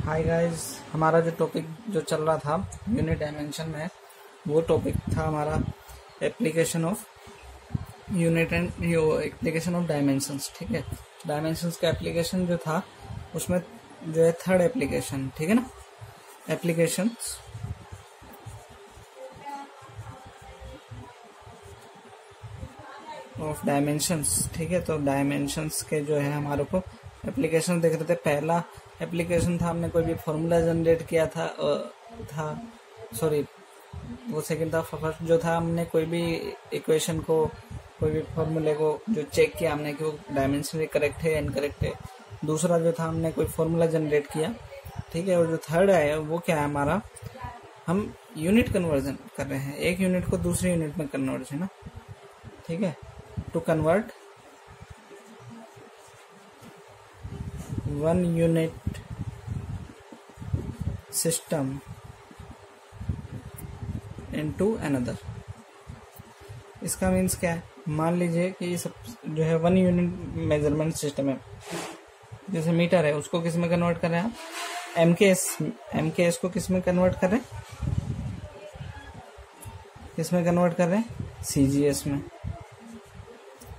Hi guys, हमारा जो topic जो चल रहा था यूनिट डायमेंशन में, वो टॉपिक था हमारा application of unit and application of dimensions. ठीक है, डायमेंशंस का एप्लीकेशन जो था उसमें जो है थर्ड एप्लीकेशन, ठीक है ना, एप्लीकेशंस ऑफ डायमेंशंस। ठीक है, तो डायमेंशंस के जो है हमारे को एप्लीकेशन देख रहे थे। पहला एप्लीकेशन था, हमने कोई भी फॉर्मूला जनरेट किया था सॉरी वो सेकंड था। फर्स्ट जो था, हमने कोई भी इक्वेशन को, कोई भी फॉर्मूले को जो चेक किया हमने कि वो डायमेंशनली करेक्ट है या इनकरेक्ट है। दूसरा जो था, हमने कोई फॉर्मूला जनरेट किया। ठीक है, और जो थर्ड है वो क्या है हमारा, हम यूनिट कन्वर्जन कर रहे हैं, एक यूनिट को दूसरी यूनिट में कन्वर्ट है ना। ठीक है, to convert one unit system into another. इसका मीन्स क्या है, मान लीजिए कि ये सब जो है वन यूनिट मेजरमेंट सिस्टम है। जैसे मीटर है, उसको किस में कन्वर्ट कर रहे हैं आप, एमकेएस को किस में कन्वर्ट कर रहे हैं, किस में कन्वर्ट कर रहे हैं, सीजीएस में।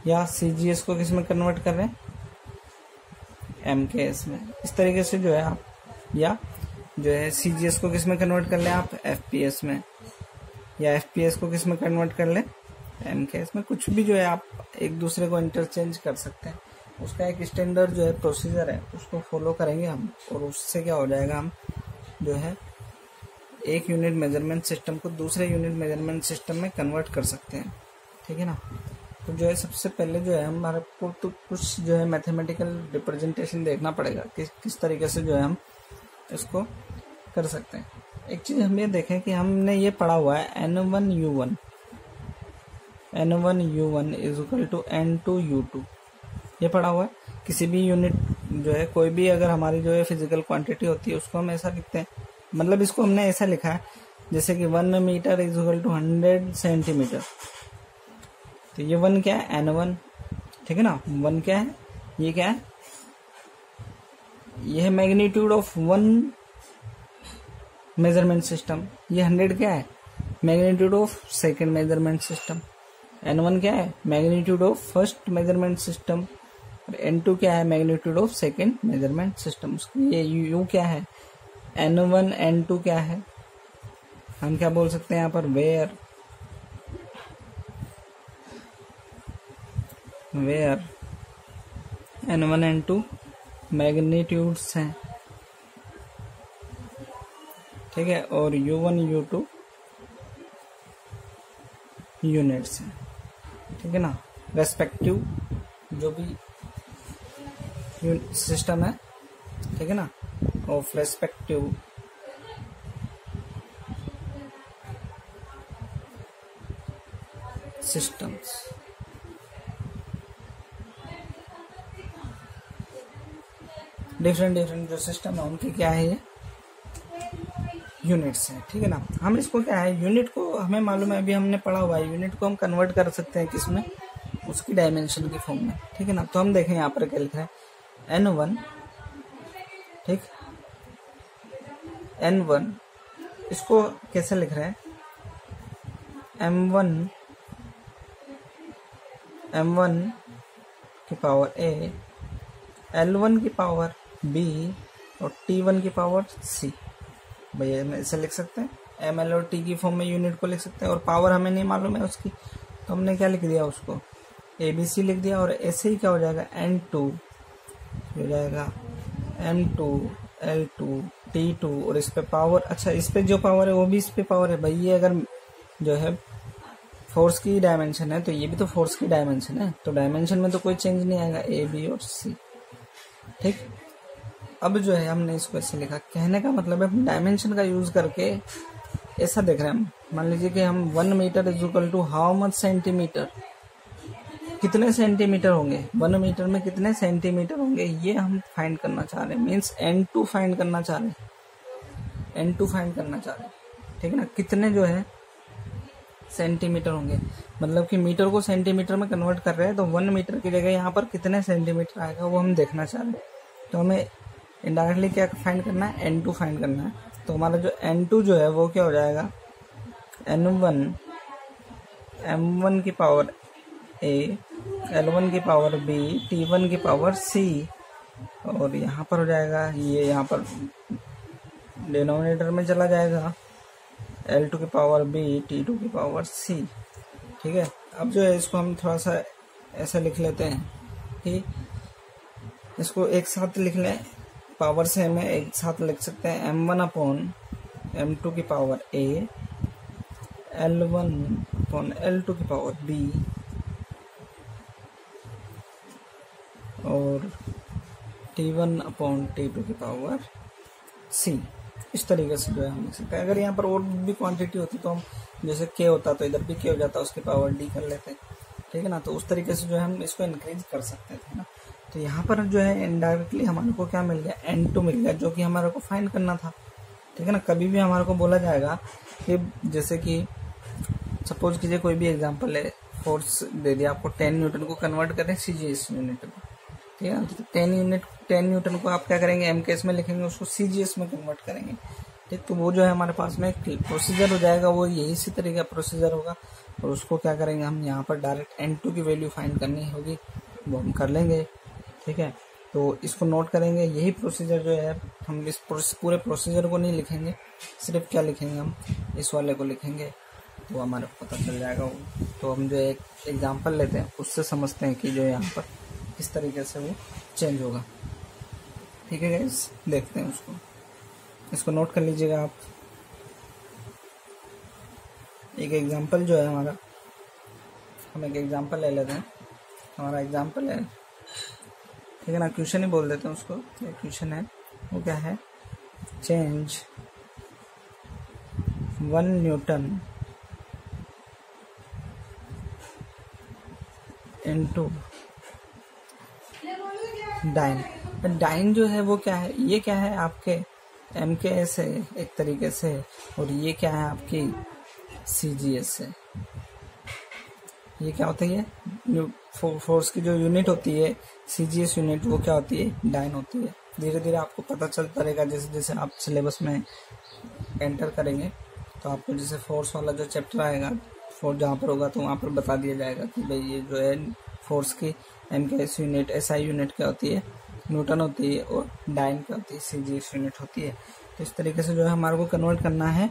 या सीजीएस को किस में कन्वर्ट कर रहे हैं, एमकेएस में। इस तरीके से जो है आप, या जो है सीजीएस को किस में कन्वर्ट कर लें आप, एफपीएस में। या एफपीएस को किस में कन्वर्ट कर लें, एमकेएस में। कुछ भी जो है आप एक दूसरे को इंटरचेंज कर सकते हैं। उसका एक स्टैंडर्ड जो है प्रोसीजर है, उसको फॉलो करेंगे हम, और उससे क्या हो जाएगा, हम जो है एक यूनिट मेजरमेंट सिस्टम को दूसरे यूनिट मेजरमेंट सिस्टम में कन्वर्ट कर सकते हैं। ठीक है ना। तो जो है सबसे पहले जो है हमारे को तो कुछ जो है मैथमेटिकल रिप्रेजेंटेशन देखना पड़ेगा कि किस तरीके से जो है हम इसको कर सकते हैं। एक चीज हम ये देखें कि हमने ये पढ़ा हुआ है N1U1 is equal to N2U2, ये पढ़ा हुआ है। किसी भी यूनिट जो है, कोई भी अगर हमारी जो है फिजिकल क्वांटिटी होती है, उसको हम ऐसा लिखते हैं, मतलब इसको हमने ऐसा लिखा है जैसे कि 1 metre is equal to 100 centimetre. तो ये 1 क्या है, N1। ठीक है ना, 1 क्या है, ये क्या है, ये है magnitude of one measurement system. ये 100 क्या है, magnitude of second measurement system. N1 क्या है, magnitude of first measurement system. और N2 क्या है, magnitude of second measurement system. ये U क्या है, N1 N2 क्या है, हम क्या बोल सकते हैं यहाँ पर, वेयर N1 N2 मैग्नीट्यूड्स हैं। ठीक है, और U1 U2 यूनिट्स हैं। ठीक है ना, रेस्पेक्टिव जो भी सिस्टम है, ठीक है ना, ऑफ रेस्पेक्टिव सिस्टम्स। डिफरेंट जो सिस्टम है उनकी क्या है, ये यूनिट्स है। ठीक है ना। हम इसको क्या है, यूनिट को हमें मालूम है, अभी हमने पढ़ा हुआ है, यूनिट को हम कन्वर्ट कर सकते हैं किसमें, उसकी डायमेंशन की फॉर्म में। ठीक है ना। तो हम देखें यहाँ पर क्या लिख रहे हैं, N1, ठीक, N1 इसको कैसे लिख रहे हैं, M1 की पावर A, L1 की पावर B और T1 की पावर C। भैया हम ऐसे लिख सकते हैं, ML और T की फॉर्म में यूनिट को लिख सकते हैं। और पावर हमें नहीं मालूम है उसकी, तो हमने क्या लिख दिया, उसको ABC लिख दिया। और ऐसे ही क्या हो जाएगा, N2 हो जाएगा M2 L2 T2। और इस पे पावर, अच्छा इस पे जो पावर है वो भी इस पे पावर है। भाई ये अगर जो है फोर्स की डायमेंशन है, तो ये भी तो फोर्स की डायमेंशन है, तो डायमेंशन में तो कोई चेंज नहीं आएगा, A B और C। ठीक, अब जो है हमने इसको ऐसे लिखा, कहने का मतलब है डायमेंशन का यूज करके ऐसा देख रहे हैं हम। मान लीजिए कि हम 1 metre is equal to how much centimetre, कितने सेंटीमीटर होंगे 1 मीटर में, कितने सेंटीमीटर होंगे, ये हम फाइंड करना चाह रहे हैं। मीन्स N2 फाइंड करना चाह रहे हैं, ठीक है ना। कितने जो है सेंटीमीटर होंगे, मतलब कि मीटर को सेंटीमीटर में कन्वर्ट कर रहे हैं, तो 1 मीटर की जगह यहाँ पर कितने सेंटीमीटर आएगा वो हम देखना चाह रहे हैं। तो हमें इनडायरेक्टली क्या फाइंड करना है, N2 फाइंड करना है। तो हमारा जो N2 जो है वो क्या हो जाएगा, N1 M1 की पावर A, L1 की पावर B, T1 की पावर C, और यहाँ पर हो जाएगा ये, यहाँ पर डिनोमिनेटर में चला जाएगा L2 की पावर B, T2 की पावर C। ठीक है, अब जो है इसको हम थोड़ा सा ऐसा लिख लेते हैं कि इसको एक साथ लिख लें, पावर से हमें एक साथ लिख सकते हैं M1 अपॉन M2 की power A, L1 upon L2 की पावर B, और T1 अपॉन T2 की पावर C। इस तरीके से जो है हम लिख सकते हैं। अगर यहाँ पर और भी क्वांटिटी होती तो हम जैसे K होता तो इधर भी K हो जाता, उसकी पावर D कर लेते, ठीक है ना। तो उस तरीके से जो है हम इसको इंक्रीज कर सकते थे ना। तो यहाँ पर जो है इनडायरेक्टली हमारे को क्या मिल गया, N2 मिल गया, जो कि हमारे को फाइंड करना था, ठीक है ना। कभी भी हमारे को बोला जाएगा कि जैसे कि सपोज कीजिए कोई भी एग्जांपल है, फोर्स दे दिया आपको 10 न्यूटन को कन्वर्ट करें CGS यूनिट में, ठीक है। तो 10 न्यूटन को आप क्या करेंगे, MKS में लिखेंगे, उसको CGS में कन्वर्ट करेंगे, ठीक। तो वो जो है हमारे पास में प्रोसीजर हो जाएगा, वो यही इसी तरीके का प्रोसीजर होगा। और उसको क्या करेंगे हम, यहाँ पर डायरेक्ट N2 की वैल्यू फाइंड करनी होगी, वो हम कर लेंगे, ठीक है। तो इसको नोट करेंगे, यही प्रोसीजर जो है, हम इस पूरे प्रोसीजर को नहीं लिखेंगे, सिर्फ क्या लिखेंगे हम, इस वाले को लिखेंगे, तो हमारे को पता चल जाएगा वो। तो हम जो एक एग्जांपल लेते हैं, उससे समझते हैं कि जो यहाँ पर किस तरीके से वो चेंज होगा, ठीक है गाइस। देखते हैं उसको, इसको नोट कर लीजिएगा आप। एक एग्जांपल जो है हमारा, हम एक एग्जांपल ले लेते हैं। हमारा एग्जांपल है, ठीक है ना, क्वेश्चन ही बोल देते हैं उसको। ये क्वेश्चन है, वो क्या है, change 1 newton into dyne. Dyne जो है वो क्या है, ये क्या है आपके MKS है एक तरीके से, और ये क्या है आपकी CGS है। ये क्या होता है, ये फोर्स की जो यूनिट होती है CGS यूनिट, वो क्या होती है, डाइन होती है। धीरे धीरे आपको पता चलता रहेगा जैसे जैसे आप सिलेबस में एंटर करेंगे, तो आपको जैसे फोर्स वाला जो चैप्टर आएगा, फोर्स जहाँ पर होगा तो वहाँ पर बता दिया जाएगा कि भाई ये जो है फोर्स की MKS यूनिट, SI यूनिट क्या होती है, न्यूटन होती है, और डाइन क्या होती है, CGS यूनिट होती है। तो इस तरीके से जो है हमारे को कन्वर्ट करना है।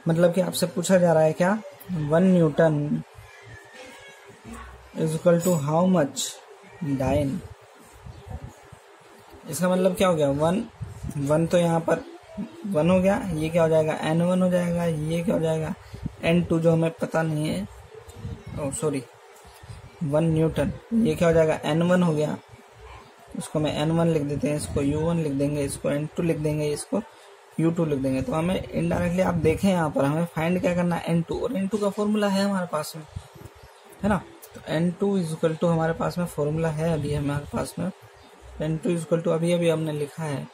मतलब कि आपसे पूछा जा रहा है क्या, 1 newton is equal to how much dyne. इसका मतलब क्या हो गया, 1 तो यहाँ पर 1 हो गया, ये क्या हो जाएगा, N1 हो जाएगा, ये क्या हो जाएगा, N2 जो हमें पता नहीं है, सॉरी 1 न्यूटन, ये क्या हो जाएगा, N1 हो गया, इसको मैं N1 लिख देते हैं, इसको U1 लिख देंगे, इसको N2 लिख देंगे, इसको U2 लिख देंगे। तो हमें इनडायरेक्टली आप देखें यहाँ पर हमें फाइंड क्या करना है, N2, और N2 का फॉर्मूला है हमारे पास में, है ना। तो N2 इज इक्वल टू हमारे पास में फॉर्मूला है अभी हमारे पास में, N2 इज इक्वल टू अभी हमने लिखा है,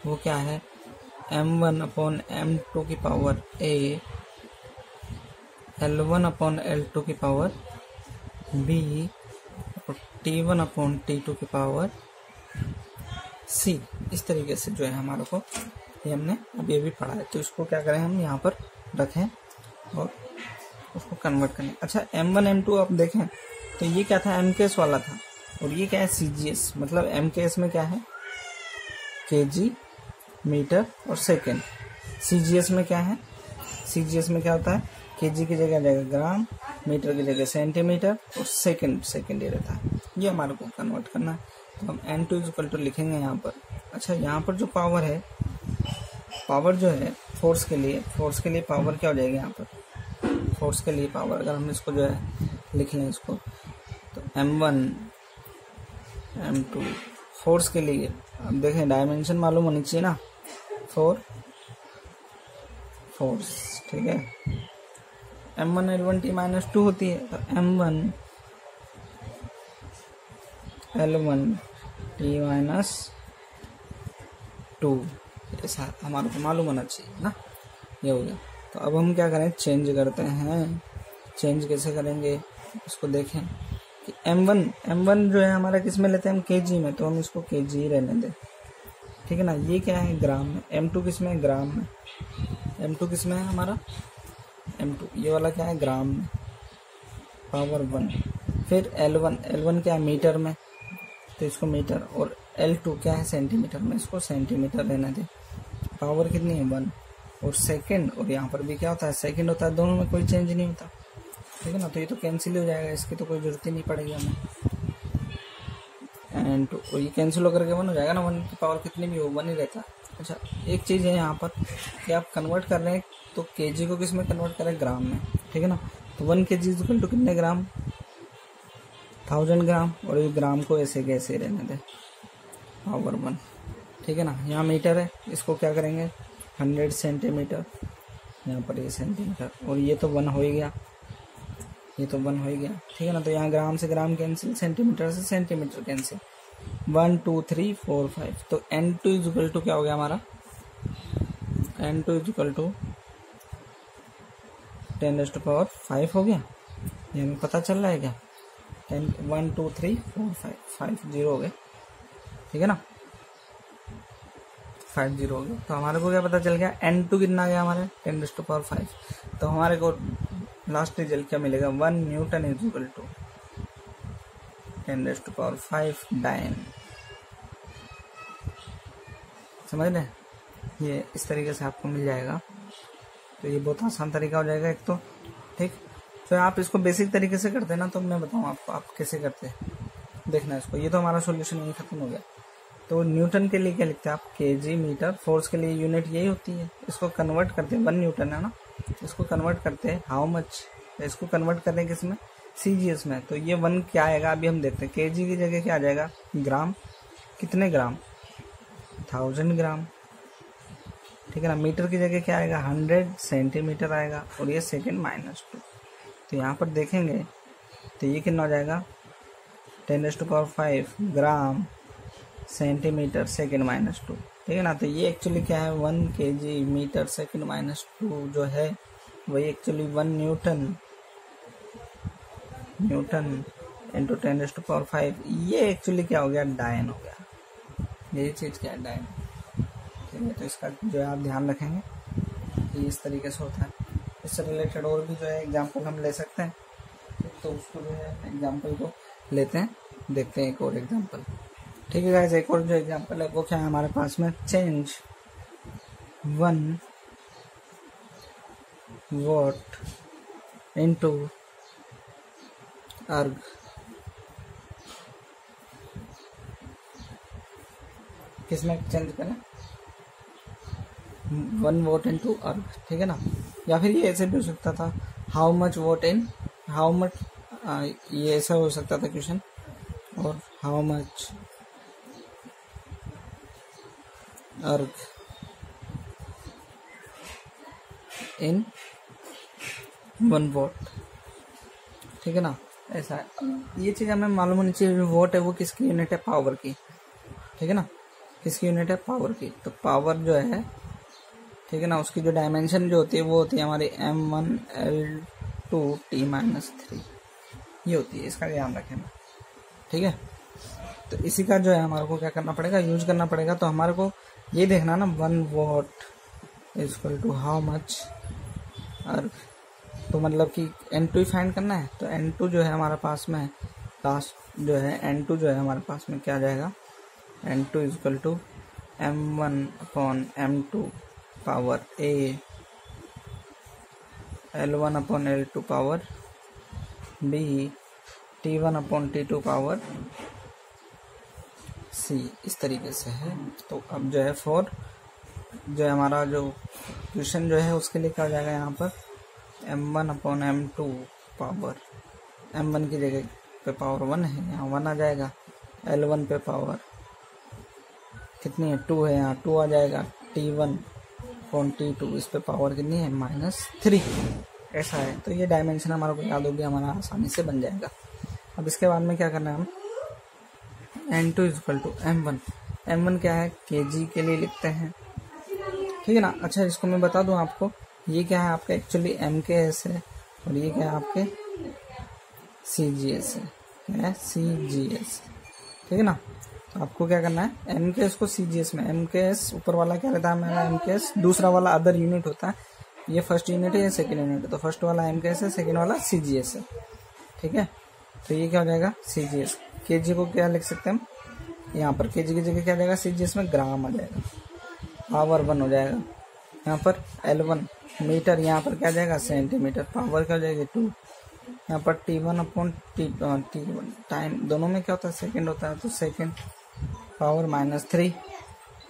वो क्या है, M1 अपॉन M2 की power A, L1 upon L2 की पावर B, और T1 अपॉन T2 की पावर C। इस तरीके से जो है हमारे को ये हमने अभी पढ़ा है। तो इसको क्या करें, हम यहाँ पर रखें और उसको कन्वर्ट करें। अच्छा, M1 M2 आप देखें तो ये क्या था, MKS वाला था, और ये क्या है, CGS। मतलब MKS में क्या है, kg, मीटर और सेकेंड। CGS में क्या है, CGS में क्या होता है, kg की जगह जाएगा ग्राम, मीटर की जगह सेंटीमीटर, और सेकेंड ये रहता है। ये हमारे को कन्वर्ट करना है। तो हम N2 इज इक्वल टू लिखेंगे यहाँ पर। अच्छा, यहाँ पर जो पावर है, पावर जो है फोर्स के लिए पावर क्या हो जाएगी, यहाँ पर फोर्स के लिए पावर अगर हम इसको जो है लिख लें इसको, तो M1 M2 फोर्स के लिए, अब देखें डायमेंशन मालूम होनी चाहिए ना, फोर्स, ठीक है। M1 L1 T-2 होती है, तो M1 L1 T-2, ऐसा हमारे को मालूम होना चाहिए ना, ये हो गया। तो अब हम क्या करें, चेंज करते हैं। चेंज कैसे करेंगे, इसको देखें कि M1 जो है हमारा किस में लेते हैं हम, kg में, तो हम इसको kg रहने दें, ठीक है ना। ये क्या है ग्राम में, M2 किस में है ग्राम में, M2 किस में है हमारा M2, ये वाला क्या है ग्राम में पावर 1। फिर L1 क्या है मीटर में, तो इसको मीटर, और L2 क्या है सेंटीमीटर में, इसको सेंटीमीटर लेना दे। पावर कितनी है 1, और सेकंड, और यहाँ पर भी क्या होता है सेकंड होता है, दोनों में कोई चेंज नहीं होता, ठीक है ना। तो ये तो कैंसिल हो जाएगा, इसकी तो कोई जरूरत ही नहीं पड़ेगी हमें। एंड तो ये कैंसिल होकर के 1 हो जाएगा ना, 1 की पावर कितनी भी हो 1 ही रहता है। अच्छा एक चीज़ है यहाँ पर कि आप कन्वर्ट कर रहे हैं तो केजी को किस में कन्वर्ट करें ग्राम में, ठीक है ना। तो 1 kg इक्वल टू कितने ग्राम 1000 ग्राम, और ये ग्राम को ऐसे कैसे रहने दें पावर 1, ठीक है ना। यहाँ मीटर है, इसको क्या करेंगे 100 सेंटीमीटर, यहाँ पर ये सेंटीमीटर, और ये तो 1 हो ही गया, ये तो 1 हो ही गया, ठीक है ना। तो यहाँ ग्राम से ग्राम कैंसिल, सेंटीमीटर से सेंटीमीटर कैंसिल, 1 2 3 4 5। तो N2 इज इक्वल टू क्या हो गया हमारा, N2 इज इक्वल टू 10⁵ हो गया, ये हमें पता चल रहा है क्या, 1 2 3 4 5 5 0 हो गए, ठीक है ना, 5 0 हो गया। तो हमारे को क्या पता चल गया N2 कितना गया हमारे 10⁵। तो हमारे को लास्ट रिजल्ट क्या मिलेगा 1 न्यूटन इज इक्वल टू 10⁵ डायन। समझ रहे, ये इस तरीके से आपको मिल जाएगा। तो ये बहुत आसान तरीका हो जाएगा एक तो, ठीक। तो आप इसको बेसिक तरीके से करते हैं ना, तो मैं बताऊँ आपको आप कैसे करते हैं, देखना इसको। ये तो हमारा सॉल्यूशन यही खत्म हो गया। तो न्यूटन के लिए क्या लिखते हैं आप केजी मीटर, फोर्स के लिए यूनिट यही होती है, इसको कन्वर्ट करते हैं 1 न्यूटन है ना, इसको कन्वर्ट करते हैं हाउ मच, इसको कन्वर्ट करते हैं किस में CGS में। तो ये 1 क्या आएगा अभी हम देखते हैं, केजी की जगह क्या आ जाएगा ग्राम, कितने ग्राम 1000 ग्राम, ठीक है ना। मीटर की जगह क्या आएगा 100 सेंटीमीटर आएगा, और ये सेकेंड -2। तो यहाँ पर देखेंगे तो ये कितना हो जाएगा 10⁵ ग्राम सेंटीमीटर सेकेंड -2, ठीक है ना। तो ये एक्चुअली क्या है 1 kg मीटर सेकेंड -2 जो है वही एक्चुअली 1 न्यूटन इंटू 10⁵। ये एक्चुअली क्या हो गया डायन हो गया, यही चीज़ क्या है डायन, ठीक है। तो इसका जो है आप ध्यान रखेंगे कि इस तरीके से होता है। इससे रिलेटेड और भी जो है एग्जाम्पल हम ले सकते हैं, तो उसको जो है एग्जाम्पल को लेते हैं, देखते हैं एक और एग्जाम्पल, ठीक है गाइस। एक और जो एग्जाम्पल है वो क्या है हमारे पास में, चेंज 1 वॉट इनटू अर्ग। किसमें चेंज करें 1 वॉट इनटू अर्ग, ठीक है ना। या फिर ये ऐसे भी हो सकता था how much what in how much, ये ऐसा हो सकता था क्वेश्चन, और हाउ मच अर्ग इन 1 वॉट, ठीक है ना। ऐसा है, ये चीज़ हमें मालूम होनी चाहिए वॉट है वो किसकी यूनिट है पावर की, ठीक है ना, किसकी यूनिट है पावर की। तो पावर जो है, ठीक है ना, उसकी जो डायमेंशन जो होती है वो होती है हमारी M1 L2 T-3, ये होती है, इसका ध्यान रखें, ठीक है। तो इसी का जो है हमारे को क्या करना पड़ेगा यूज करना पड़ेगा। तो हमारे को ये देखना ना 1 watt is equal to how much erg, तो मतलब कि N2 फाइंड करना है। तो N2 जो है हमारे पास में लास्ट जो है N2 जो है हमारे पास में क्या आ जाएगा, N2 is equal to M1/M2 power A L1/L2 power B T1/T2 power C, इस तरीके से है। तो अब जो है फॉर जो है हमारा जो क्वेश्चन जो है उसके लिए क्या हो जाएगा यहाँ पर M1/M2 पावर, M1 की जगह पे पावर 1 है, यहाँ 1 आ जाएगा, L1 पे पावर कितनी है 2 है, यहाँ 2 आ जाएगा, T1/T2 इस पे पावर कितनी है -3, ऐसा है। तो ये डायमेंशन हमारे को याद होगी, हमारा आसानी से बन जाएगा। अब इसके बाद में क्या करना है हम N2 is equal to M1 क्या है kg के लिए लिखते हैं, ठीक है ना। अच्छा इसको मैं बता दूं आपको, ये क्या है आपका एक्चुअली MKS है, और ये क्या है आपके CGS है, क्या है CGS, ठीक है ना। तो आपको क्या करना है, एमकेएस को सीजीएस में, एमकेएस ऊपर वाला क्या रहता है हमारा एमकेएस, दूसरा वाला अदर यूनिट होता है, ये फर्स्ट यूनिट है, ये सेकंड यूनिट है, तो फर्स्ट वाला एमकेएस है, सेकंड वाला सीजीएस है, ठीक है। तो ये क्या हो जाएगा सीजीएस, केजी को क्या लिख सकते हैं हम, यहाँ पर केजी की जगह क्या जाएगा सीजीएस में ग्राम आ जाएगा, पावर 1 हो जाएगा। यहाँ पर L1 मीटर, यहाँ पर क्या जाएगा सेंटीमीटर, पावर क्या हो जाएगी 2, यहाँ पर T1 अपॉन T1 टाइम, दोनों में क्या होता है सेकंड होता है, तो सेकंड पावर -3,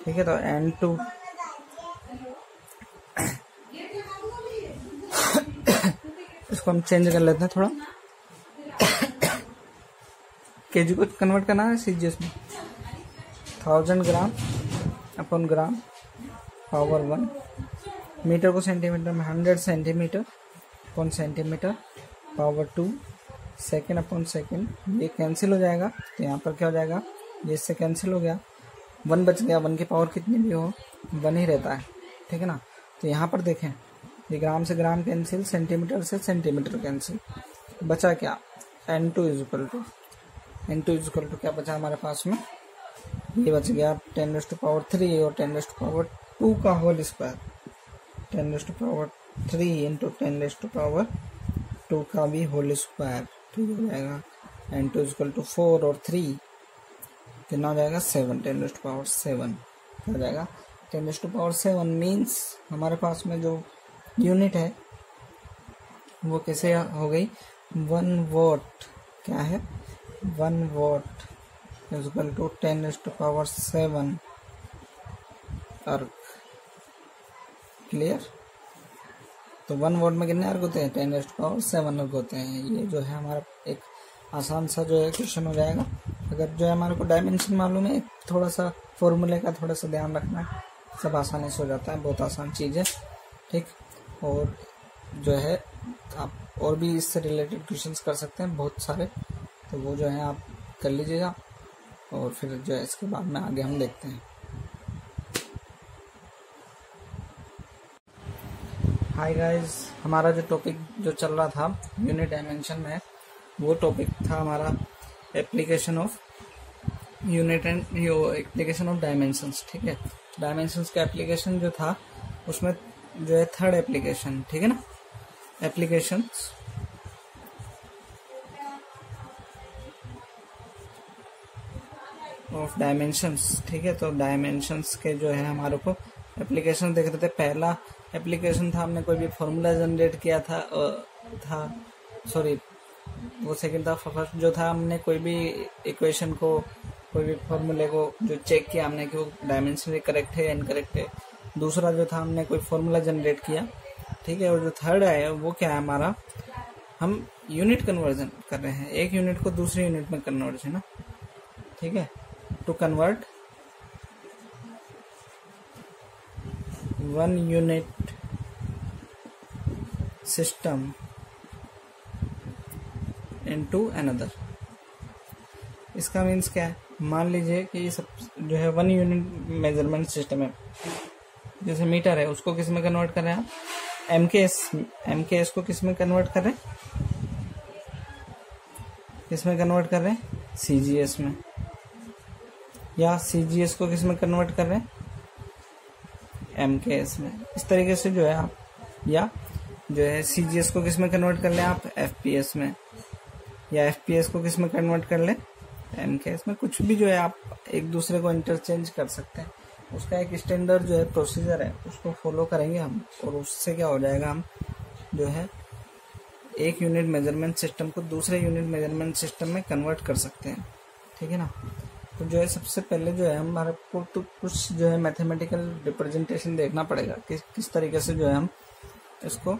ठीक है। तो N2 इसको हम चेंज कर लेते हैं थोड़ा, केजी को कन्वर्ट करना है सीजीएस में, 1000 gram upon gram power 1, metre को सेंटीमीटर में 100 centimetre upon centimetre power 2, second upon second, ये कैंसिल हो जाएगा, तो यहाँ पर क्या हो जाएगा, ये इससे कैंसिल हो गया, 1 बच गया, 1 की पावर कितनी भी हो 1 ही रहता है, ठीक है ना। तो यहाँ पर देखें, ये ग्राम से ग्राम कैंसिल, सेंटीमीटर से सेंटीमीटर कैंसिल, बचा क्या N2 इक्वल टू क्या बचा हमारे पास में, ये बच गया 10⁻³ और 10⁻² का होल स्क्वायर, 10⁻³ इंटू 10⁻² का भी होल स्क्वायर, ठीक हो जाएगा। N2 इक्वल टू 4 और 3 कितना हो जाएगा 7, 10⁻7 हो जाएगा। 10⁻7 मीन्स हमारे पास में जो यूनिट है वो कैसे हो गई, 1 वॉट, क्या है 1 वॉट इक्वल टू 10⁻7 अर्ग, क्लियर। तो 1 वॉट में कितने अर्ग होते हैं 10⁻7 अर्ग होते हैं। ये जो है हमारा एक आसान सा जो है क्वेश्चन हो जाएगा। अगर जो है हमारे को डायमेंशन मालूम है, थोड़ा सा फॉर्मूले का थोड़ा सा ध्यान रखना है, सब आसानी से हो जाता है, बहुत आसान चीज़ है, ठीक। और जो है आप और भी इससे रिलेटेड क्वेश्चंस कर सकते हैं बहुत सारे, तो वो जो है आप कर लीजिएगा, और फिर जो है इसके बाद में आगे हम देखते हैं। हाय गाइस, हमारा जो टॉपिक जो चल रहा था यूनिट डायमेंशन में, वो टॉपिक था हमारा application of unit and application of dimensions, ठीक है। डायमेंशंस का एप्लीकेशन जो था उसमें जो है थर्ड एप्लीकेशन, ठीक है ना, एप्लीकेशंस ऑफ डायमेंशंस, ठीक है। तो डायमेंशंस के जो है हमारे को एप्लीकेशन देख रहे थे। पहला एप्लीकेशन था हमने कोई भी फॉर्मूला जनरेट किया था सॉरी वो सेकंड था। फर्स्ट जो था हमने कोई भी इक्वेशन को, कोई भी फॉर्मूले को जो चेक किया हमने कि वो डायमेंशनली करेक्ट है या इनकरेक्ट है। दूसरा जो था हमने कोई फॉर्मूला जनरेट किया, ठीक है। और जो थर्ड है वो क्या है हमारा, हम यूनिट कन्वर्जन कर रहे हैं, एक यूनिट को दूसरे यूनिट में कन्वर्ट है ना, ठीक है। To convert 1 unit system into another. इसका मीन्स क्या है, मान लीजिए कि ये सब जो है 1 यूनिट मेजरमेंट सिस्टम है, जैसे मीटर है उसको किस में कन्वर्ट कर रहे हैं आप, एमकेएस को किस में कन्वर्ट कर रहे हैं, किस में कन्वर्ट कर रहे हैं सीजीएस में, या सीजीएस को किस में कन्वर्ट कर रहे हैं एमकेएस में। इस तरीके से जो है आप, या जो है सीजीएस को किस में कन्वर्ट कर लें आप एफपीएस में, या एफपीएस को किस में कन्वर्ट कर लें एमकेएस में। कुछ भी जो है आप एक दूसरे को इंटरचेंज कर सकते हैं, उसका एक स्टैंडर्ड जो है प्रोसीजर है, उसको फॉलो करेंगे हम, और उससे क्या हो जाएगा, हम जो है एक यूनिट मेजरमेंट सिस्टम को दूसरे यूनिट मेजरमेंट सिस्टम में कन्वर्ट कर सकते हैं, ठीक है ना। तो जो है सबसे पहले जो है हमारे को तो कुछ जो है मैथमेटिकल रिप्रेजेंटेशन देखना पड़ेगा कि किस तरीके से जो है हम इसको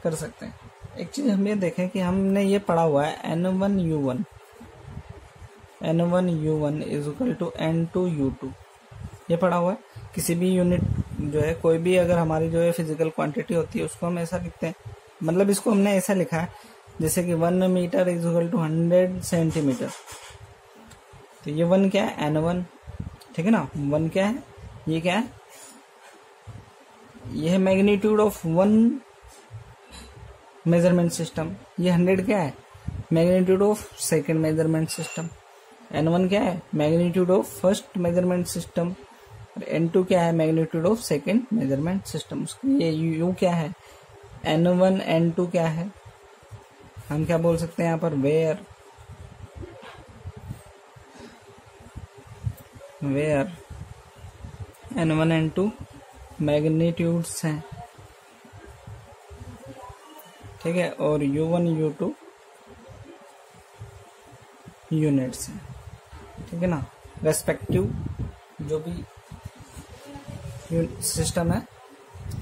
कर सकते हैं। एक चीज हम ये देखें कि हमने ये पढ़ा हुआ है N1U1 is equal to N2U2, ये पढ़ा हुआ है। किसी भी यूनिट जो है, कोई भी अगर हमारी जो है फिजिकल क्वांटिटी होती है उसको हम ऐसा लिखते हैं, मतलब इसको हमने ऐसा लिखा है जैसे कि 1 metre is equal to 100 centimetre. तो ये 1 क्या है N1, ठीक है ना। 1 क्या है, ये क्या है, ये है मैग्नीट्यूड ऑफ 1 मेजरमेंट सिस्टम। ये 100 क्या है, magnitude of second measurement system. N1 क्या है, magnitude of first measurement system, और N2 क्या है, magnitude of second measurement system. ये U क्या है, N1 N2 क्या है, हम क्या बोल सकते हैं यहाँ पर, वेयर N1 N2 मैग्नीट्यूड्स हैं, ठीक है, और U1 U2 यूनिट्स हैं, ठीक है ना, रेस्पेक्टिव जो भी सिस्टम है,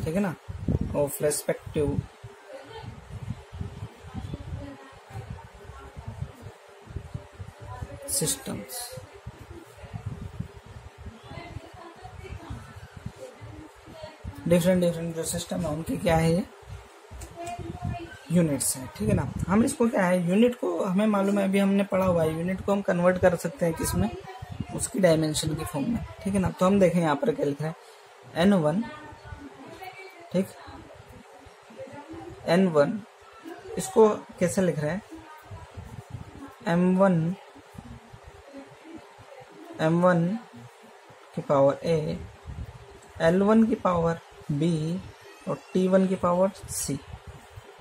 ठीक है ना, ऑफ रेस्पेक्टिव सिस्टम्स। डिफरेंट जो सिस्टम है उनके क्या है, ये यूनिट्स है, ठीक है ना। हम इसको क्या है, यूनिट को हमें मालूम है, अभी हमने पढ़ा हुआ है, यूनिट को हम कन्वर्ट कर सकते हैं किसमें, उसकी डायमेंशन की फॉर्म में, ठीक है ना। तो हम देखें यहाँ पर क्या लिखा है, N1, ठीक, N1 इसको कैसे लिख रहे हैं, M1 की पावर A, L1 की पावर B और T1 की पावर C।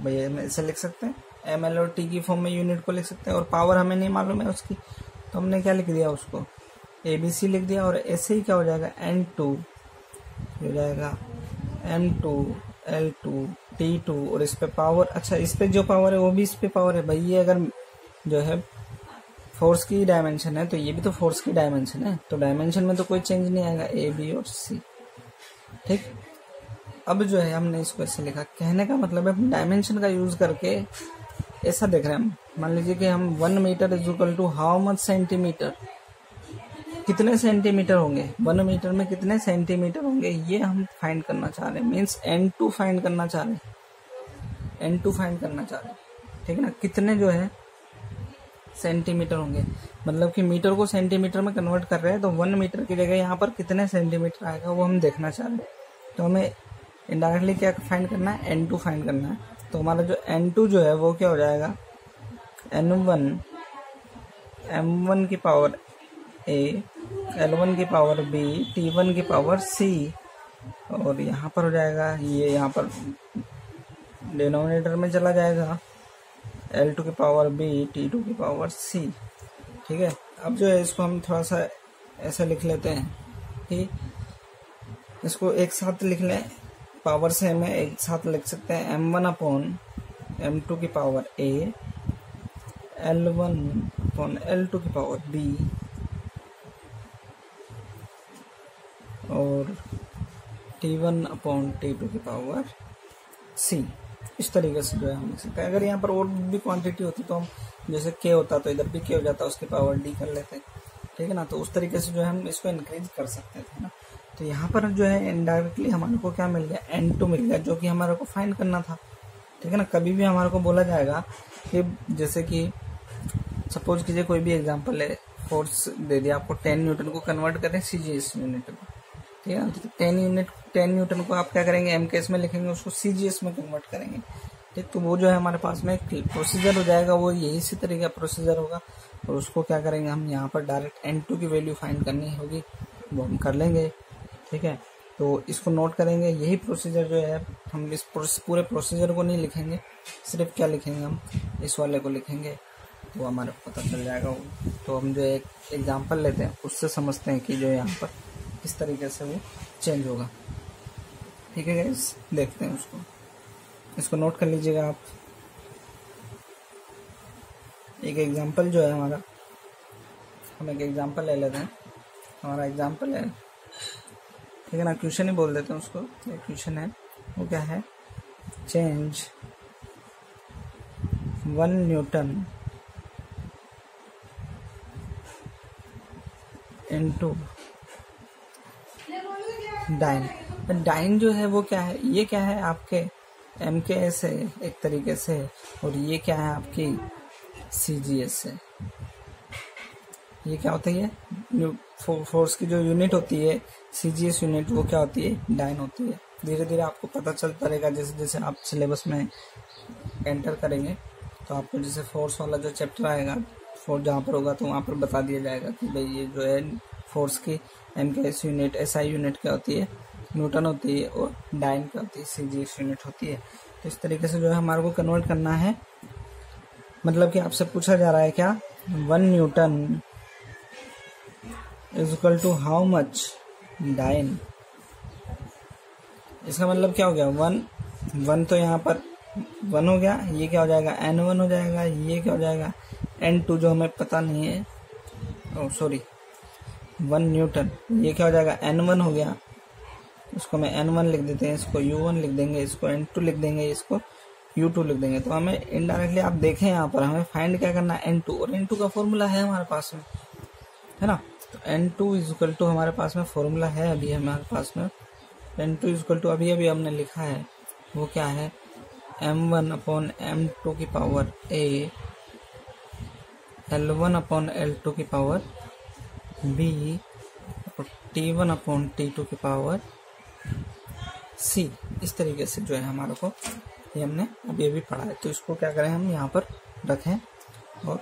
भैया हम ऐसे लिख सकते हैं, ML और T की फॉर्म में यूनिट को लिख सकते हैं, और पावर हमें नहीं मालूम है उसकी, तो हमने क्या लिख दिया, उसको ABC लिख दिया, और ऐसे ही क्या हो जाएगा, N2 हो जाएगा M2 L2 T2, और इस पे पावर, अच्छा इस पे जो पावर है वो भी इस पे पावर है भाई, ये अगर जो है फोर्स की डायमेंशन है तो ये भी तो फोर्स की डायमेंशन है, तो डायमेंशन में तो कोई चेंज नहीं आएगा, A B और C, ठीक। अब जो है हमने इसको ऐसे लिखा, कहने का मतलब है डायमेंशन का यूज करके ऐसा देख रहे हैं हम, मान लीजिए कि हम 1 metre is equal to how much centimetre, कितने सेंटीमीटर होंगे 1 मीटर में, कितने सेंटीमीटर होंगे, ये हम फाइंड करना चाह रहे हैं, मीन्स N2 फाइंड करना चाह रहे हैं, ठीक है ना, कितने जो है सेंटीमीटर होंगे, मतलब कि मीटर को सेंटीमीटर में कन्वर्ट कर रहे हैं, तो 1 मीटर की जगह यहाँ पर कितने सेंटीमीटर आएगा वो हम देखना चाह रहे हैं। तो हमें इनडायरेक्टली क्या फाइंड करना है, N2 फाइंड करना है। तो हमारा जो N2 जो है वो क्या हो जाएगा, M1 की पावर A, L1 की पावर B, T1 की पावर C, और यहाँ पर हो जाएगा, ये यहाँ पर डिनोमिनेटर में चला जाएगा, L2 की पावर B, T2 की पावर C, ठीक है। अब जो है इसको हम थोड़ा सा ऐसे लिख लेते हैं कि इसको एक साथ लिख लें, पावर से हमें एक साथ लिख सकते हैं, M1 अपॉन M2 की power A, L1 upon L2 की पावर B, और T1 अपॉन T2 की पावर C। इस तरीके से जो है हम लिख सकते हैं। अगर यहाँ पर और भी क्वांटिटी होती तो हम, जैसे K होता तो इधर भी K हो जाता, उसकी पावर D कर लेते, ठीक है ना। तो उस तरीके से जो है हम इसको इंक्रीज कर सकते थे ना। तो यहाँ पर जो है इनडायरेक्टली हमारे को क्या मिल गया, N2 मिल गया, जो कि हमारे को फाइंड करना था, ठीक है ना। कभी भी हमारे को बोला जाएगा कि जैसे कि सपोज कीजिए कोई भी एग्जांपल है, फोर्स दे दिया आपको, 10 न्यूटन को कन्वर्ट करें CGS यूनिट में, ठीक है ना। तो 10 न्यूटन को आप क्या करेंगे, MKS में लिखेंगे, उसको CGS में कन्वर्ट करेंगे, ठीक। तो वो जो है हमारे पास में एक प्रोसीजर हो जाएगा, वो यही इसी तरीके का प्रोसीजर होगा, और उसको क्या करेंगे हम, यहाँ पर डायरेक्ट N2 की वैल्यू फाइंड करनी होगी, वो हम कर लेंगे, ठीक है। तो इसको नोट करेंगे, यही प्रोसीजर जो है, हम इस पूरे प्रोसीजर को नहीं लिखेंगे, सिर्फ क्या लिखेंगे, हम इस वाले को लिखेंगे, तो हमारे को पता चल जाएगा वो। तो हम जो एक एग्जांपल लेते हैं, उससे समझते हैं कि जो यहाँ पर किस तरीके से वो चेंज होगा, ठीक है गाइस। देखते हैं उसको, इसको नोट कर लीजिएगा आप। एक एग्जांपल जो है हमारा, हम एक एग्जांपल ले लेते हैं, हमारा एग्जांपल है, ठीक है ना, क्वेश्चन ही बोल देते हैं उसको, ये क्वेश्चन है, वो क्या है, change 1 newton into dyne. Dyne जो है वो क्या है, ये क्या है आपके MKS है एक तरीके से, और ये क्या है आपकी CGS है। ये क्या होता है, फोर्स की जो यूनिट होती है CGS यूनिट, वो क्या होती है, डाइन होती है। धीरे धीरे आपको पता चलता रहेगा, जैसे जैसे आप सिलेबस में एंटर करेंगे, तो आपको जैसे फोर्स वाला जो चैप्टर आएगा, फोर्स जहाँ पर होगा तो वहाँ पर बता दिया जाएगा कि भाई ये जो है फोर्स की MKS यूनिट, SI यूनिट क्या होती है, न्यूटन होती है, और डाइन क्या होती है, CGS यूनिट होती है। तो इस तरीके से जो है हमारे को कन्वर्ट करना है। मतलब कि आपसे पूछा जा रहा है क्या, 1 newton is equal to how much dyne. इसका मतलब क्या हो गया, 1 तो यहाँ पर 1 हो गया, ये क्या हो जाएगा N1 हो जाएगा, ये क्या हो जाएगा N2 जो हमें पता नहीं है, सॉरी 1 न्यूटन, ये क्या हो जाएगा N1 हो गया, इसको मैं N1 लिख देते हैं, इसको U1 लिख देंगे, इसको N2 लिख देंगे, इसको U2 लिख देंगे। तो हमें इनडायरेक्टली आप देखें यहाँ पर हमें फाइंड क्या करना है, N2, और N2 का फॉर्मूला है हमारे पास में, है ना। तो N2 इज इक्वल टू हमारे पास में फॉर्मूला है अभी हमारे पास में, N2 इज इक्वल टू अभी हमने लिखा है, वो क्या है, M1 अपॉन M2 की power A, L1 upon L2 की पावर B, और T1 अपॉन T2 की पावर C। इस तरीके से जो है हमारे को ये हमने अभी पढ़ा है। तो इसको क्या करें, हम यहाँ पर रखें और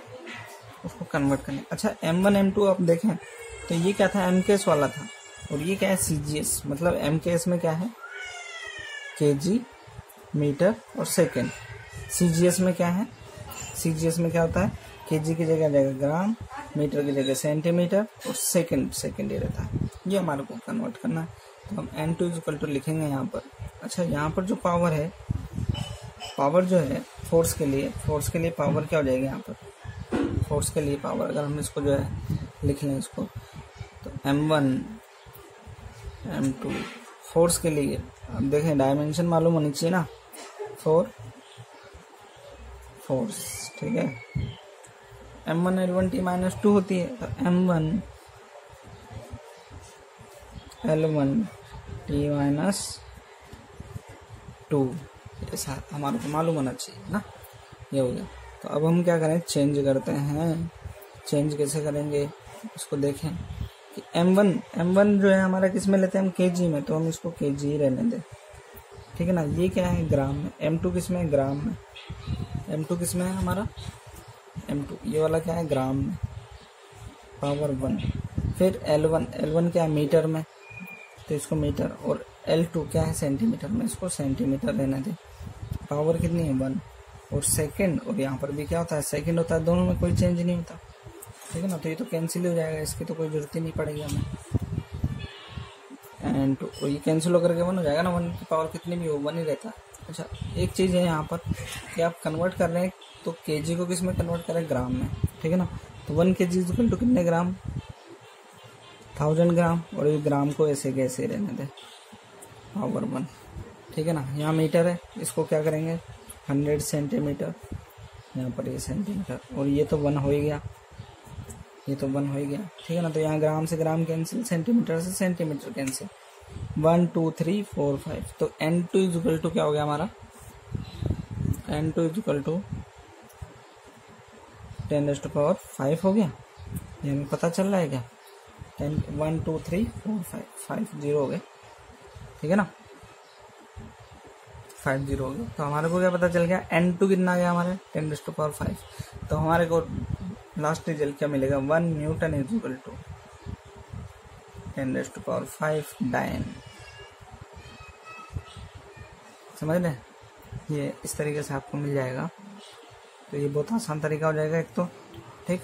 उसको कन्वर्ट करें। अच्छा, M1 M2 आप देखें तो ये क्या था, MKS वाला था, और ये क्या है CGS। मतलब MKS में क्या है, kg, मीटर और सेकेंड। CGS में क्या है, CGS में क्या होता है, kg की जगह आ जाएगा ग्राम, मीटर की जगह सेंटीमीटर, और सेकेंड ये रहता है। ये हमारे को कन्वर्ट करना है। तो हम N2 इज इक्वल टू लिखेंगे यहाँ पर। अच्छा, यहाँ पर जो पावर है, पावर जो है फोर्स के लिए पावर क्या हो जाएगी यहाँ पर, फोर्स के लिए पावर अगर हम इसको जो है लिख लें इसको, तो M1 M2 फोर्स के लिए, अब देखें डायमेंशन मालूम होनी चाहिए ना, फोर्स, ठीक है। M1 L1 T माइनस 2 होती है, तो M1 L1 T माइनस 2, ऐसा हमारे को मालूम होना चाहिए ना, ये हो गया। तो अब हम क्या करें, चेंज करते हैं। चेंज कैसे करेंगे इसको देखें कि M1 जो है हमारा किस में लेते हैं हम, kg में, तो हम इसको kg ही रहने दें, ठीक है ना। ये क्या है, ग्राम में। M2 किस में है, ग्राम में। M2 किस में है हमारा, M2 ये वाला क्या है, ग्राम में, पावर 1। फिर L1 क्या है, मीटर में, तो इसको मीटर, और L2 क्या है, सेंटीमीटर में, इसको सेंटीमीटर लेने दें। पावर कितनी है, 1, और सेकंड, और यहाँ पर भी क्या होता है, सेकंड होता है, दोनों में कोई चेंज नहीं होता, ठीक है ना। तो ये तो कैंसिल हो जाएगा, इसकी तो कोई जरूरत ही नहीं पड़ेगी हमें। एंड तो ये कैंसिल होकर के 1 हो जाएगा ना, 1 की पावर कितनी भी हो 1 ही रहता है। अच्छा, एक चीज़ है यहाँ पर कि आप कन्वर्ट कर रहे हैं, तो kg को किस में कन्वर्ट करें, ग्राम में, ठीक है ना। तो 1 kg इज इक्वल टू कितने ग्राम, 1000 ग्राम, और ये ग्राम को ऐसे कैसे रहने दें, पावर 1, ठीक है ना। यहाँ मीटर है, इसको क्या करेंगे, 100 सेंटीमीटर, यहाँ पर ये सेंटीमीटर, और ये तो 1 हो ही गया, ये तो 1 हो ही गया, ठीक है ना। तो यहाँ ग्राम से ग्राम कैंसिल, सेंटीमीटर से सेंटीमीटर कैंसिल, 1 2 3 4 5। तो N2 इज इक्वल टू क्या हो गया हमारा, N2 इज इक्वल टू 10⁵ हो गया। ये हमें पता चल रहा है क्या, 1 2 3 4 5 0 हो गए, ठीक है ना, 5 0 हो गया। तो हमारे को क्या पता चल गया, N2 कितना आ गया हमारे, 10⁵। तो हमारे को लास्ट रिजल्ट क्या मिलेगा, 1 newton is equal to 10⁵ dyne. समझ रहे, ये इस तरीके से आपको मिल जाएगा। तो ये बहुत आसान तरीका हो जाएगा एक तो, ठीक।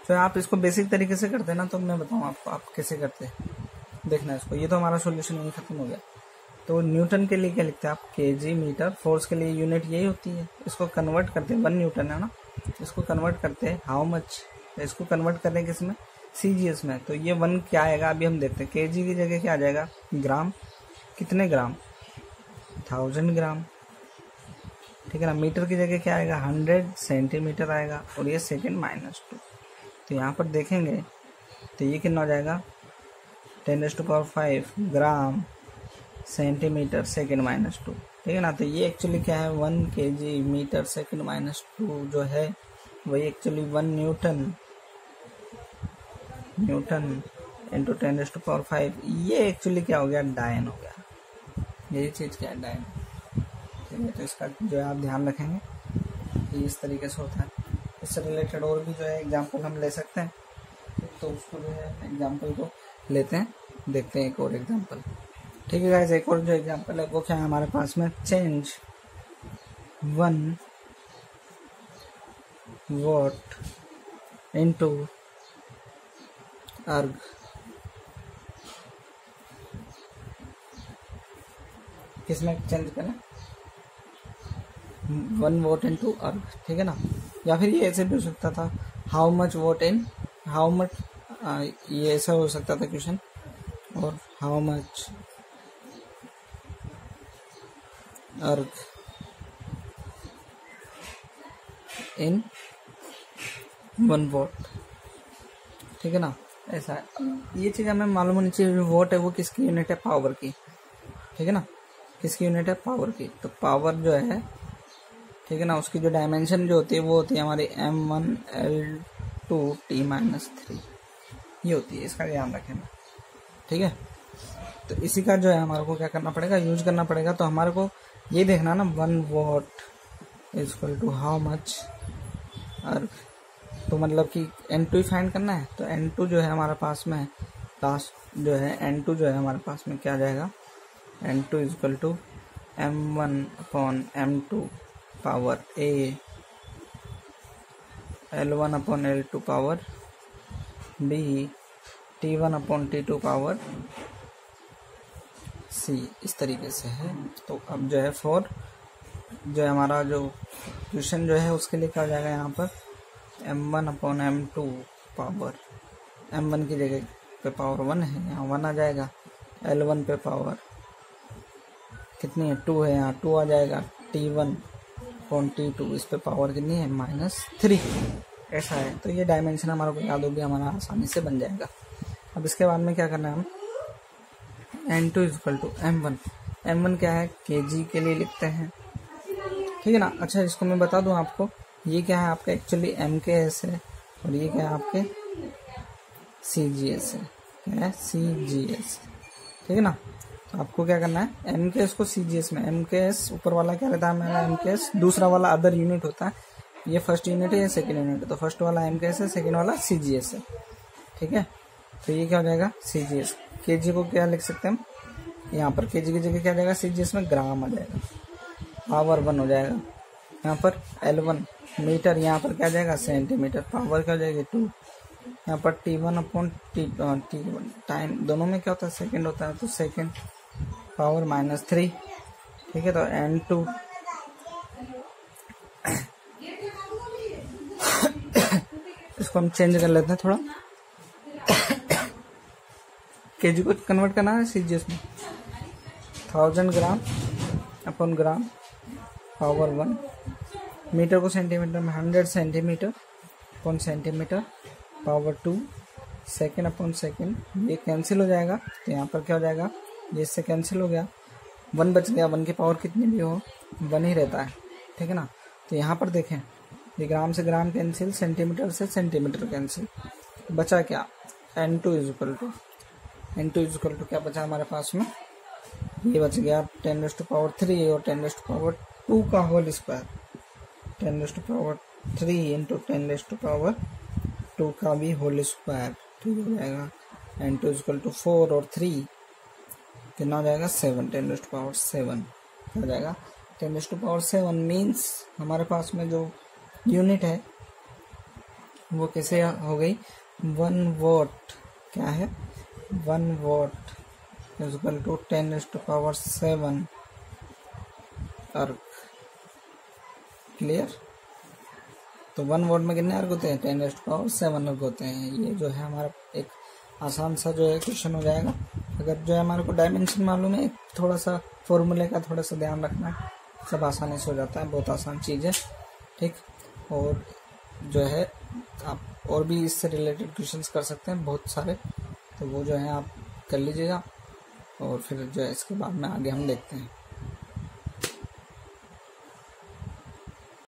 तो आप इसको बेसिक तरीके से करते हैं ना, तो मैं बताऊँ आपको आप कैसे करते हैं, देखना इसको। ये तो हमारा सॉल्यूशन यही खत्म हो गया। तो न्यूटन के लिए क्या लिखते हैं आप, kg, मीटर, फोर्स के लिए यूनिट यही होती है। इसको कन्वर्ट करते हैं, 1 न्यूटन है ना, इसको कन्वर्ट करते हैं हाउ मच, इसको कन्वर्ट करते हैं किसमें, CGS में। तो ये 1 क्या आएगा अभी हम देखते हैं, kg की जगह क्या आ जाएगा, ग्राम, कितने ग्राम, 1000 ग्राम, ठीक है ना। मीटर की जगह क्या आएगा, 100 सेंटीमीटर आएगा, और ये सेकेंड -2। तो यहाँ पर देखेंगे तो ये कितना हो जाएगा, 10⁵ ग्राम सेंटीमीटर सेकेंड -2, ठीक है ना। तो ये एक्चुअली क्या है, 1 kg मीटर सेकेंड -2 जो है वही एक्चुअली 1 न्यूटन इंटू 10⁵। ये एक्चुअली क्या हो गया, डायन हो गया। यही चीज़ क्या है, डायन, ठीक है। तो इसका जो है आप ध्यान रखेंगे कि इस तरीके से होता है। इससे रिलेटेड और भी जो है एग्जाम्पल हम ले सकते हैं, तो उसको जो है एग्जाम्पल को लेते हैं, देखते हैं एक और एग्जाम्पल। ठीक है गाइस, एक और जो एग्जाम्पल है वो क्या है हमारे पास में, चेंज 1 वॉट इनटू अर्ग। किसमें चेंज करें, 1 वॉट इनटू अर्ग, ठीक है ना। या फिर ये ऐसे भी हो सकता था, how much what in how much, ये ऐसा हो सकता था क्वेश्चन, और हाउ मच अर्ग इन 1 वॉट, ठीक है ना। ऐसा है, ये चीज़ हमें मालूम होनी चाहिए, वॉट है वो किसकी यूनिट है, पावर की, ठीक है ना, किसकी यूनिट है, पावर की। तो पावर जो है, ठीक है ना, उसकी जो डायमेंशन जो होती है वो होती है हमारी m1l2t-3, ये होती है, इसका ध्यान रखें, ठीक है। तो इसी का जो है हमारे को क्या करना पड़ेगा, यूज करना पड़ेगा। तो हमारे को ये देखना ना, 1 watt is equal to how much erg, तो मतलब कि N2 फाइंड करना है। तो N2 जो है हमारे पास में, लास्ट जो है N2 जो है हमारे पास में क्या जाएगा, N2 is equal to m1/m2 power a l1/l2 power b t1/t2 power c, इस तरीके से है। तो अब जो है फॉर जो है हमारा जो क्वेश्चन जो है उसके लिए क्या हो जाएगा, यहाँ पर m1/m2 पावर, m1 की जगह पे पावर 1 है, यहाँ 1 आ जाएगा, l1 पे पावर कितनी है, 2 है, यहाँ 2 आ जाएगा, t1/t2 इस पे पावर कितनी है, -3, ऐसा है। तो ये डायमेंशन हमारे को याद होगी, हमारा आसानी से बन जाएगा। अब इसके बाद में क्या करना है, हम N2 is equal to m1, m1 क्या है, kg के लिए लिखते हैं, ठीक है ना। अच्छा, इसको मैं बता दूं आपको, ये क्या है आपका एक्चुअली mks है, और ये क्या है आपके cgs है, क्या है cgs, ठीक है ना। तो आपको क्या करना है, mks को cgs में, mks ऊपर वाला क्या रहता है हमारा, mks दूसरा वाला अदर यूनिट होता है, ये फर्स्ट यूनिट है, ये सेकंड यूनिट है, तो फर्स्ट वाला mks है, सेकंड वाला cgs है, ठीक है। तो ये क्या हो जाएगा, cgs, kg को क्या लिख सकते हैं हम, यहाँ पर kg की जगह क्या आ जाएगा, cgs में ग्राम आ जाएगा, पावर 1 हो जाएगा, यहाँ पर l1 मीटर, यहाँ पर क्या जाएगा सेंटीमीटर, पावर क्या हो जाएगी 2, यहाँ पर t1/t1 टाइम दोनों में क्या होता है, सेकंड होता है, तो सेकंड पावर -3, ठीक है। तो N2 इसको हम चेंज कर लेते हैं थोड़ा, केजी को कन्वर्ट करना है सीजीएस में, 1000 gram upon gram power 1, metre को सेंटीमीटर में 100 centimetre upon centimetre power 2, second upon second, ये कैंसिल हो जाएगा, तो यहाँ पर क्या हो जाएगा, ये इससे कैंसिल हो गया, 1 बच गया, 1 की पावर कितनी भी हो 1 ही रहता है, ठीक है ना। तो यहाँ पर देखें, ये ग्राम से ग्राम कैंसिल, सेंटीमीटर से सेंटीमीटर कैंसिल, बचा क्या, N2 इज इक्वल टू क्या बचा हमारे पास में, ये बच गया 10⁻³ और 10⁻² का होल स्क्वायर, 10⁻³ इंटू 10⁻² का भी होल स्क्वायर, ठीक हो जाएगा। N2 इज इक्वल टू 4 और 3 कितना हो जाएगा 7, 10⁻7 हो जाएगा। 10⁻7 मीन्स हमारे पास में जो यूनिट है वो कैसे हो गई, 1 वॉट, क्या है 1 वॉट इज इक्वल टू 10⁻7 अर्ग, क्लियर। तो 1 वॉट में कितने अर्ग होते हैं, 10⁻7 अर्ग होते हैं। ये जो है हमारा एक आसान सा जो है क्वेश्चन हो जाएगा। अगर जो है हमारे को डायमेंशन मालूम है, थोड़ा सा फॉर्मूले का थोड़ा सा ध्यान रखना है, सब आसानी से हो जाता है, बहुत आसान चीज़ है, ठीक। और जो है आप और भी इससे रिलेटेड क्वेश्चंस कर सकते हैं बहुत सारे, तो वो जो है आप कर लीजिएगा, और फिर जो है इसके बाद में आगे हम देखते हैं।